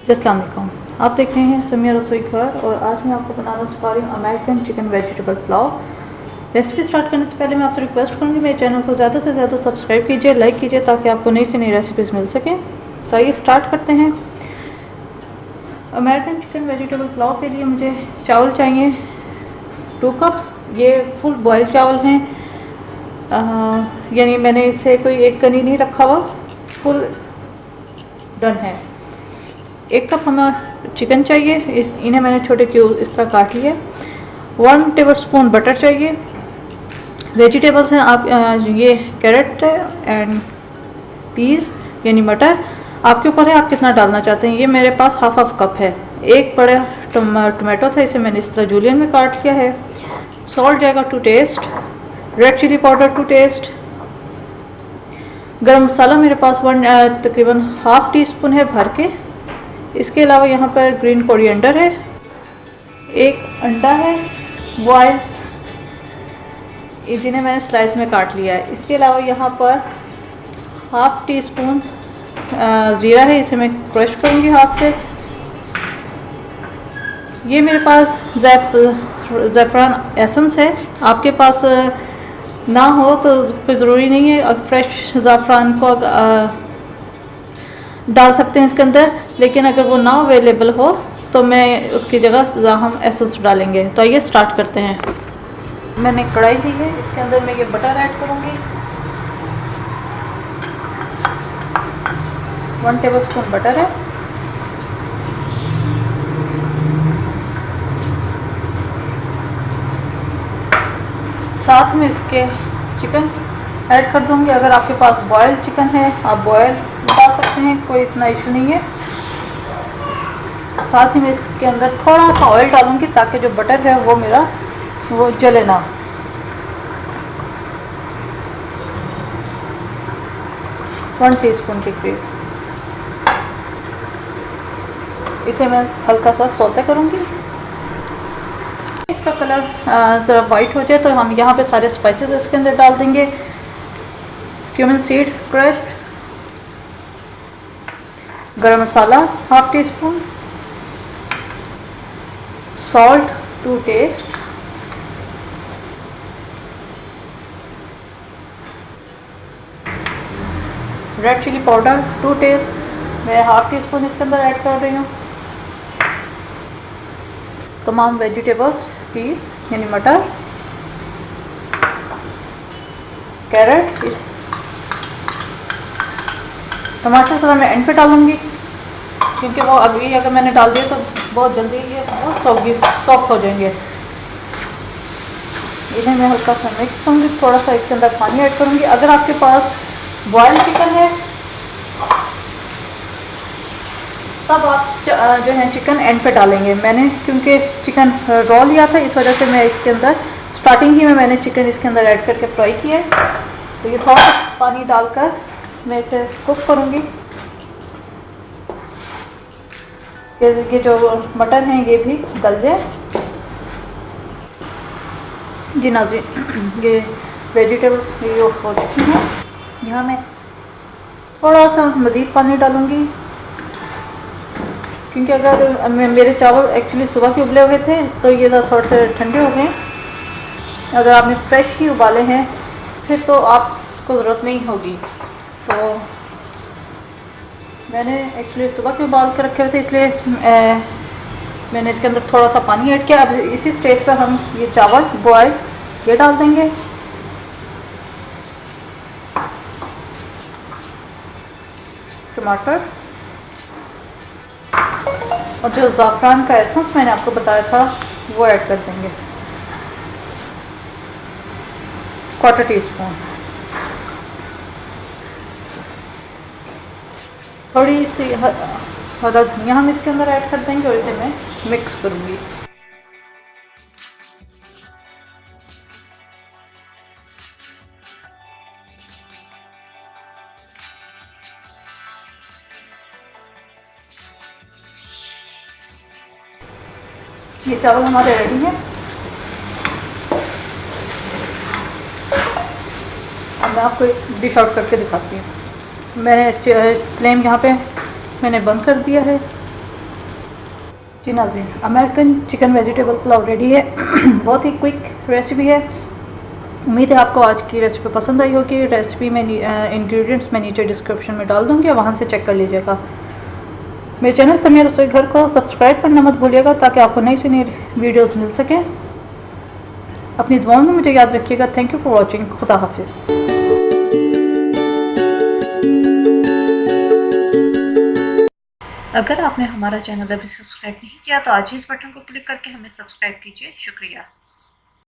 अस्सलाम वालेकुम। आप देख रहे हैं समिया रसोई घर और आज मैं आपको बनाना सिखा रही हूँ American chicken vegetable pulao. Recipe start करने से पहले मैं आपसे रिक्वेस्ट करूँगी मेरे चैनल को ज़्यादा से ज़्यादा सब्सक्राइब कीजिए, लाइक कीजिए ताकि आपको नई से नई रेसिपीज़ मिल सकें। तो आइए स्टार्ट करते हैं। अमेरिकन चिकन वेजिटेबल पुलाव के लिए मुझे चावल चाहिए 2 कप्स। ये फुल बॉयल चावल हैं, यानी मैंने इसे कोई एक कनी नहीं रखा हुआ, फुल डन है। 1 कप हमें चिकन चाहिए, इन्हें मैंने छोटे क्यूब इस तरह काट लिया। 1 टेबलस्पून बटर चाहिए। वेजिटेबल्स हैं आप ये कैरेट एंड पीस यानी मटर, आपके ऊपर है आप कितना डालना चाहते हैं। ये मेरे पास हाफ कप है। एक बड़ा टोमेटो था, इसे मैंने इस तरह जूलियन में काट लिया है। सॉल्ट जाएगा to taste, red chilli powder to taste. Garam masala मेरे पास तकरीबन हाफ टी स्पून है भर के। इसके अलावा यहाँ पर ग्रीन कोरिएंडर है, 1 अंडा है बॉयल, जिन्हें मैंने स्लाइस में काट लिया है। इसके अलावा यहाँ पर हाफ टी स्पून ज़ीरा है, इसे मैं क्रश करूँगी हाथ से। ये मेरे पास ज़ैफ़रान एसेंस है, आपके पास ना हो तो कोई ज़रूरी नहीं है, फ्रेश ज़ाफ़रान को डाल सकते हैं इसके अंदर, लेकिन अगर वो ना अवेलेबल हो तो मैं उसकी जगह हम एसेंस डालेंगे। तो आइए स्टार्ट करते हैं। मैंने कढ़ाई ली है, इसके अंदर मैं ये बटर ऐड करूँगी। 1 टेबलस्पून बटर है। साथ में इसके चिकन ऐड कर दूँगी। अगर आपके पास बॉयल चिकन है आप बॉयल डाल सकते हैं, कोई इतना इशू नहीं है। साथ ही मैं इसके अंदर थोड़ा सा ऑयल डालूंगी ताकि जो बटर है वो मेरा वो जले ना। वन टीस्पून के करीब इसे मैं हल्का सा सौते करूंगी। इसका कलर ज़रा वाइट हो जाए तो हम यहाँ पे सारे स्पाइसेस इसके अंदर डाल देंगे। Cumin seed crushed, garam masala half teaspoon, salt to taste, red chilli powder to taste, मैं हाफ टी स्पून इसके अंदर ऐड कर रही हूँ। तमाम वेजिटेबल्स पीस यानी मटर, कैरेट, टमाटर थोड़ा मैं एंड पे डालूंगी क्योंकि वो अभी अगर मैंने डाल दिया तो बहुत जल्दी ये सॉफ्ट हो जाएंगे। इन्हें मैं हल्का सा मिक्स करूँगी, थोड़ा सा इसके अंदर पानी ऐड करूँगी। अगर आपके पास बॉयल चिकन है तब आप जो है चिकन एंड पे डालेंगे। मैंने क्योंकि चिकन रॉ लिया था इस वजह से मैं इसके अंदर स्टार्टिंग ही में मैंने चिकन इसके अंदर ऐड करके फ्राई किया है। तो ये थोड़ा सा पानी डालकर मैं इसे कुक करूँगी। ये जो मटर हैं ये भी गल जाए। जी नाज़रीन, ये वेजिटेबल्स ये हो चुकी हैं। यहाँ मैं थोड़ा सा मज़ीद पानी डालूँगी क्योंकि अगर मेरे चावल एक्चुअली सुबह के उबले हुए थे तो ये थोड़े से ठंडे हो गए। अगर आपने फ्रेश ही उबाले हैं फिर तो आपको ज़रूरत नहीं होगी। तो मैंने एक्चुअली सुबह के उबाल के रखे हुए थे इसलिए मैंने इसके अंदर थोड़ा सा पानी ऐड किया। अब इसी स्टेज पर हम ये चावल बॉयल ये डाल देंगे। टमाटर और जो ज़ाफ़रान का एसेंस मैंने आपको बताया था वो ऐड कर देंगे, 1/4 टीस्पून। थोड़ी सी हरा धनिया हम इसके अंदर ऐड कर देंगे और इसे मैं मिक्स करूँगी। ये चावल हमारे रेडी हैं। अब मैं आपको एक डिश आउट करके दिखाती हूँ। मैंने फ्लेम यहाँ पे मैंने बंद कर दिया है। जी नाज़रीन, American chicken vegetable pulao ready है। बहुत ही क्विक रेसिपी है। उम्मीद है आपको आज की रेसिपी पसंद आई होगी। रेसिपी में इंग्रेडिएंट्स मैं नीचे डिस्क्रिप्शन में डाल दूँगी, वहाँ से चेक कर लीजिएगा। मेरे चैनल समिया रसोई घर को सब्सक्राइब करना मत भूलिएगा ताकि आपको नई से नई वीडियोज़ मिल सकें। अपनी दुआओं में मुझे याद रखिएगा। Thank you for watching. खुदा हाफिज़। अगर आपने हमारा चैनल अभी सब्सक्राइब नहीं किया तो आज ही इस बटन को क्लिक करके हमें सब्सक्राइब कीजिए। शुक्रिया।